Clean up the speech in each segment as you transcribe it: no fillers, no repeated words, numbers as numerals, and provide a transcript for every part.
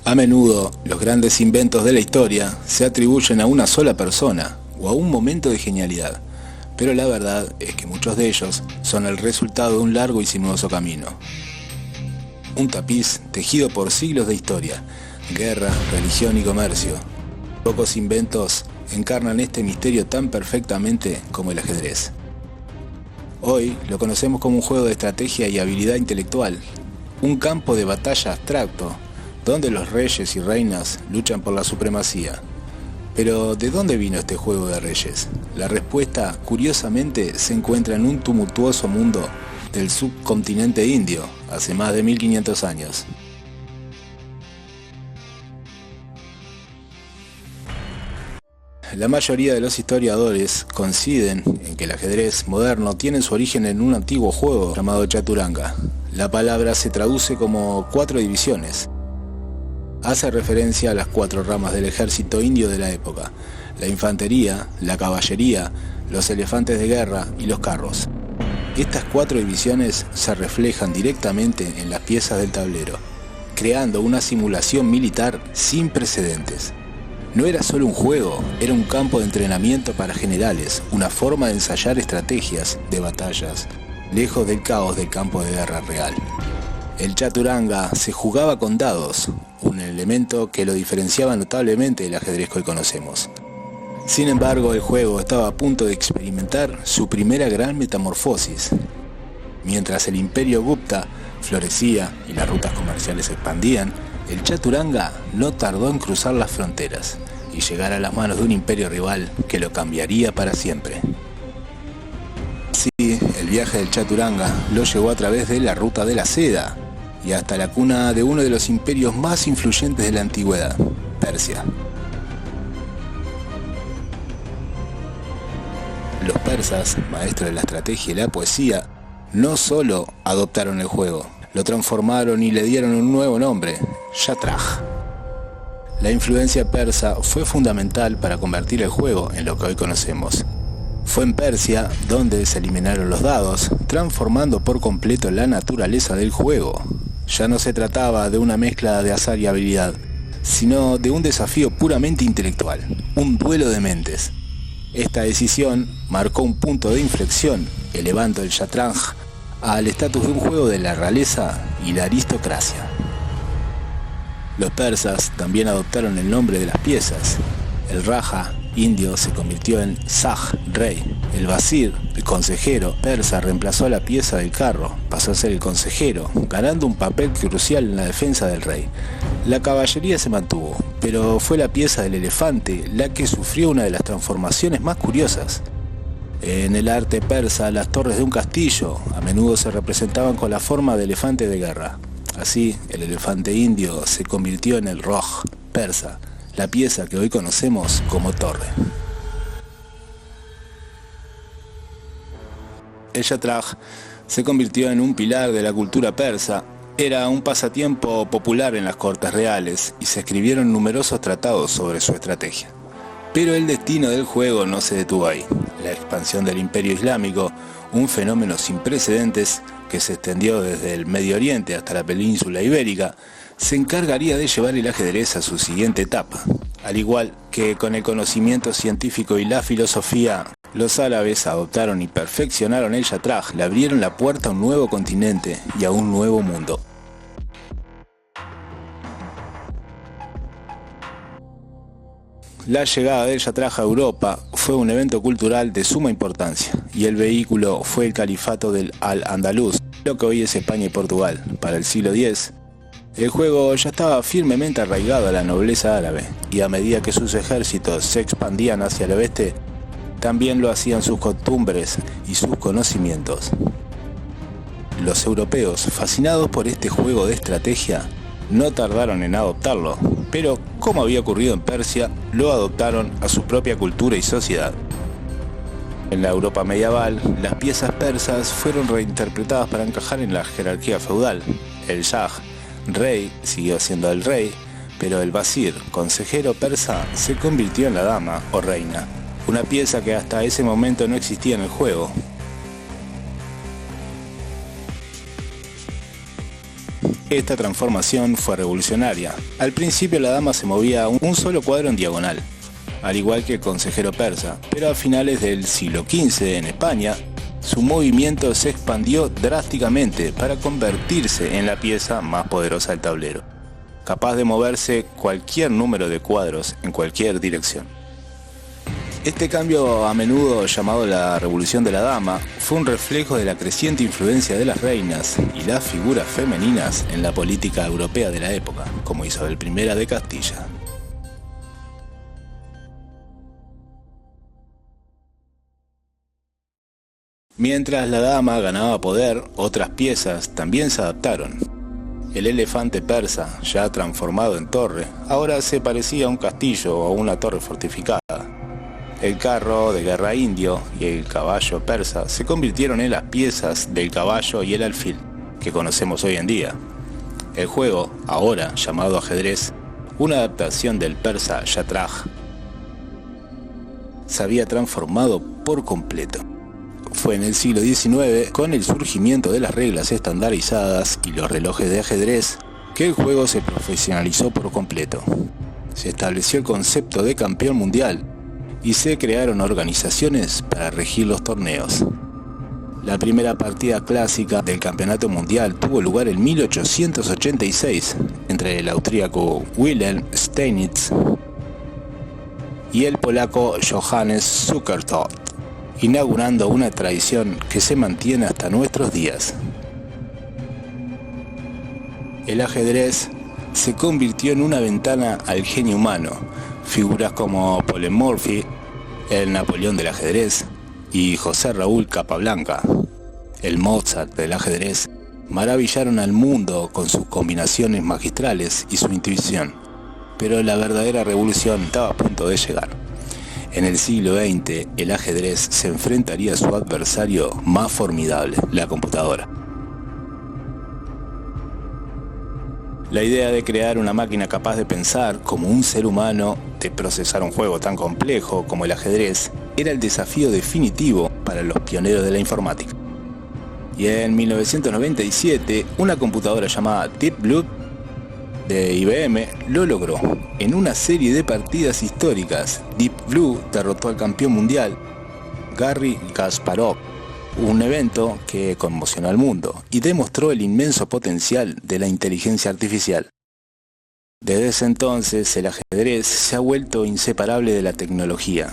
A menudo, los grandes inventos de la historia se atribuyen a una sola persona o a un momento de genialidad, pero la verdad es que muchos de ellos son el resultado de un largo y sinuoso camino. Un tapiz tejido por siglos de historia, guerra, religión y comercio. Pocos inventos encarnan este misterio tan perfectamente como el ajedrez. Hoy lo conocemos como un juego de estrategia y habilidad intelectual, un campo de batalla abstracto, donde los reyes y reinas luchan por la supremacía. Pero, ¿de dónde vino este juego de reyes? La respuesta, curiosamente, se encuentra en un tumultuoso mundo del subcontinente indio, hace más de 1500 años. La mayoría de los historiadores coinciden en que el ajedrez moderno tiene su origen en un antiguo juego llamado Chaturanga. La palabra se traduce como 4 divisiones. Hace referencia a las 4 ramas del ejército indio de la época: la infantería, la caballería, los elefantes de guerra y los carros. Estas 4 divisiones se reflejan directamente en las piezas del tablero, creando una simulación militar sin precedentes. No era solo un juego, era un campo de entrenamiento para generales, una forma de ensayar estrategias de batallas, lejos del caos del campo de guerra real. El Chaturanga se jugaba con dados, un elemento que lo diferenciaba notablemente del ajedrez que hoy conocemos. Sin embargo, el juego estaba a punto de experimentar su primera gran metamorfosis. Mientras el imperio Gupta florecía y las rutas comerciales se expandían, el Chaturanga no tardó en cruzar las fronteras y llegar a las manos de un imperio rival que lo cambiaría para siempre. Así, el viaje del Chaturanga lo llevó a través de la ruta de la seda y hasta la cuna de uno de los imperios más influyentes de la antigüedad, Persia. Los persas, maestros de la estrategia y la poesía, no solo adoptaron el juego, lo transformaron y le dieron un nuevo nombre, Shatraj. La influencia persa fue fundamental para convertir el juego en lo que hoy conocemos. Fue en Persia donde se eliminaron los dados, transformando por completo la naturaleza del juego. Ya no se trataba de una mezcla de azar y habilidad, sino de un desafío puramente intelectual, un duelo de mentes. Esta decisión marcó un punto de inflexión, elevando el Shatraj al estatus de un juego de la realeza y la aristocracia. Los persas también adoptaron el nombre de las piezas. El Raja indio se convirtió en Shah, rey. El Vazir, el consejero persa, reemplazó a la pieza del carro, pasó a ser el consejero, ganando un papel crucial en la defensa del rey. La caballería se mantuvo, pero fue la pieza del elefante la que sufrió una de las transformaciones más curiosas. En el arte persa, las torres de un castillo a menudo se representaban con la forma de elefante de guerra. Así, el elefante indio se convirtió en el Roj persa, la pieza que hoy conocemos como torre. El Shatraj se convirtió en un pilar de la cultura persa. Era un pasatiempo popular en las cortes reales y se escribieron numerosos tratados sobre su estrategia. Pero el destino del juego no se detuvo ahí. La expansión del Imperio Islámico, un fenómeno sin precedentes que se extendió desde el Medio Oriente hasta la península ibérica, se encargaría de llevar el ajedrez a su siguiente etapa. Al igual que con el conocimiento científico y la filosofía, los árabes adoptaron y perfeccionaron el Shatraj, le abrieron la puerta a un nuevo continente y a un nuevo mundo. La llegada del Shatraj a Europa fue un evento cultural de suma importancia y el vehículo fue el califato del Al-Andalus, lo que hoy es España y Portugal. Para el siglo X, el juego ya estaba firmemente arraigado a la nobleza árabe y a medida que sus ejércitos se expandían hacia el oeste, también lo hacían sus costumbres y sus conocimientos. Los europeos, fascinados por este juego de estrategia, no tardaron en adoptarlo, pero como había ocurrido en Persia, lo adoptaron a su propia cultura y sociedad. En la Europa medieval, las piezas persas fueron reinterpretadas para encajar en la jerarquía feudal. El Shah, rey, siguió siendo el rey, pero el Vazir, consejero persa, se convirtió en la dama o reina, una pieza que hasta ese momento no existía en el juego. Esta transformación fue revolucionaria. Al principio la dama se movía un solo cuadro en diagonal, al igual que el consejero persa, pero a finales del siglo XV en España, su movimiento se expandió drásticamente para convertirse en la pieza más poderosa del tablero, capaz de moverse cualquier número de cuadros en cualquier dirección. Este cambio, a menudo llamado la Revolución de la Dama, fue un reflejo de la creciente influencia de las reinas y las figuras femeninas en la política europea de la época, como Isabel I de Castilla. Mientras la dama ganaba poder, otras piezas también se adaptaron. El elefante persa, ya transformado en torre, ahora se parecía a un castillo o a una torre fortificada. El carro de guerra indio y el caballo persa se convirtieron en las piezas del caballo y el alfil que conocemos hoy en día. El juego, ahora llamado ajedrez, una adaptación del persa shatraj, se había transformado por completo. Fue en el siglo XIX, con el surgimiento de las reglas estandarizadas y los relojes de ajedrez, que el juego se profesionalizó por completo. Se estableció el concepto de campeón mundial y se crearon organizaciones para regir los torneos. La primera partida clásica del campeonato mundial tuvo lugar en 1886 entre el austríaco Wilhelm Steinitz y el polaco Johannes Zukertort, inaugurando una tradición que se mantiene hasta nuestros días. El ajedrez se convirtió en una ventana al genio humano. Figuras como Paul Morphy, el Napoleón del ajedrez, y José Raúl Capablanca, el Mozart del ajedrez, maravillaron al mundo con sus combinaciones magistrales y su intuición. Pero la verdadera revolución estaba a punto de llegar. En el siglo XX, el ajedrez se enfrentaría a su adversario más formidable, la computadora. La idea de crear una máquina capaz de pensar como un ser humano, de procesar un juego tan complejo como el ajedrez, era el desafío definitivo para los pioneros de la informática. Y en 1997, una computadora llamada Deep Blue de IBM lo logró. En una serie de partidas históricas, Deep Blue derrotó al campeón mundial Garry Kasparov, un evento que conmocionó al mundo y demostró el inmenso potencial de la inteligencia artificial. Desde ese entonces, el ajedrez se ha vuelto inseparable de la tecnología.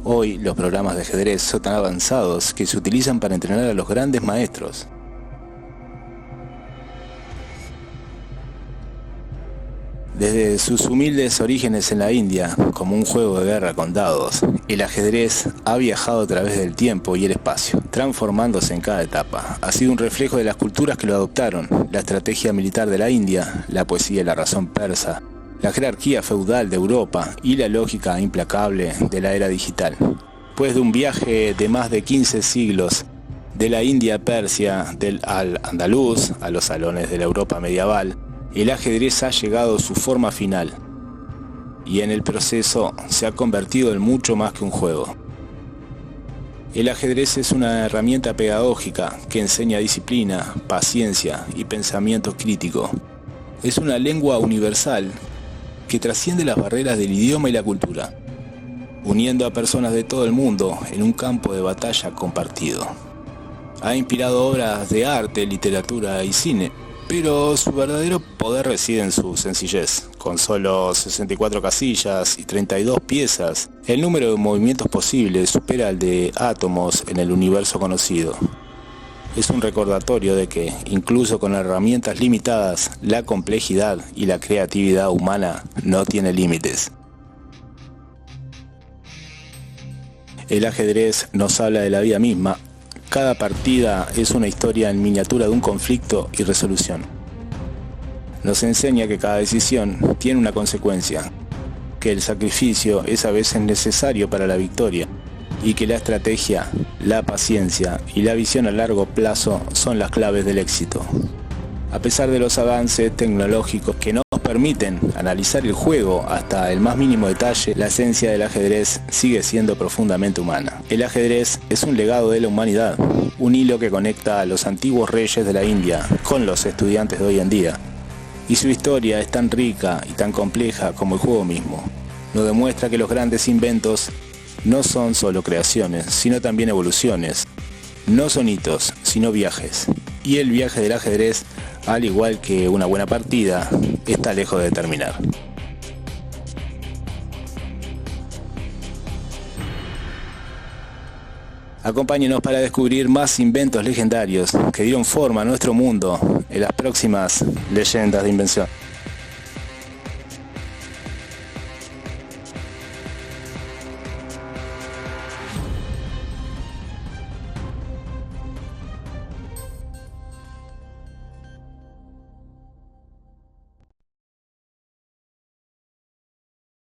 Hoy, los programas de ajedrez son tan avanzados que se utilizan para entrenar a los grandes maestros. Desde sus humildes orígenes en la India, como un juego de guerra con dados, el ajedrez ha viajado a través del tiempo y el espacio, transformándose en cada etapa. Ha sido un reflejo de las culturas que lo adoptaron: la estrategia militar de la India, la poesía y la razón persa, la jerarquía feudal de Europa y la lógica implacable de la era digital. Pues de un viaje de más de 15 siglos, de la India a Persia, del Al-Andalus a los salones de la Europa medieval, el ajedrez ha llegado a su forma final, y en el proceso se ha convertido en mucho más que un juego. El ajedrez es una herramienta pedagógica que enseña disciplina, paciencia y pensamiento crítico. Es una lengua universal que trasciende las barreras del idioma y la cultura, uniendo a personas de todo el mundo en un campo de batalla compartido. Ha inspirado obras de arte, literatura y cine, pero su verdadero poder reside en su sencillez. Con solo 64 casillas y 32 piezas, el número de movimientos posibles supera al de átomos en el universo conocido. Es un recordatorio de que, incluso con herramientas limitadas, la complejidad y la creatividad humana no tiene límites. El ajedrez nos habla de la vida misma. Cada partida es una historia en miniatura de un conflicto y resolución. Nos enseña que cada decisión tiene una consecuencia, que el sacrificio es a veces necesario para la victoria y que la estrategia, la paciencia y la visión a largo plazo son las claves del éxito. A pesar de los avances tecnológicos que nos permiten analizar el juego hasta el más mínimo detalle, la esencia del ajedrez sigue siendo profundamente humana. El ajedrez es un legado de la humanidad, un hilo que conecta a los antiguos reyes de la India con los estudiantes de hoy en día. Y su historia es tan rica y tan compleja como el juego mismo. Nos demuestra que los grandes inventos no son solo creaciones, sino también evoluciones. No son hitos, sino viajes. Y el viaje del ajedrez, al igual que una buena partida, está lejos de terminar. Acompáñenos para descubrir más inventos legendarios que dieron forma a nuestro mundo en las próximas leyendas de invención.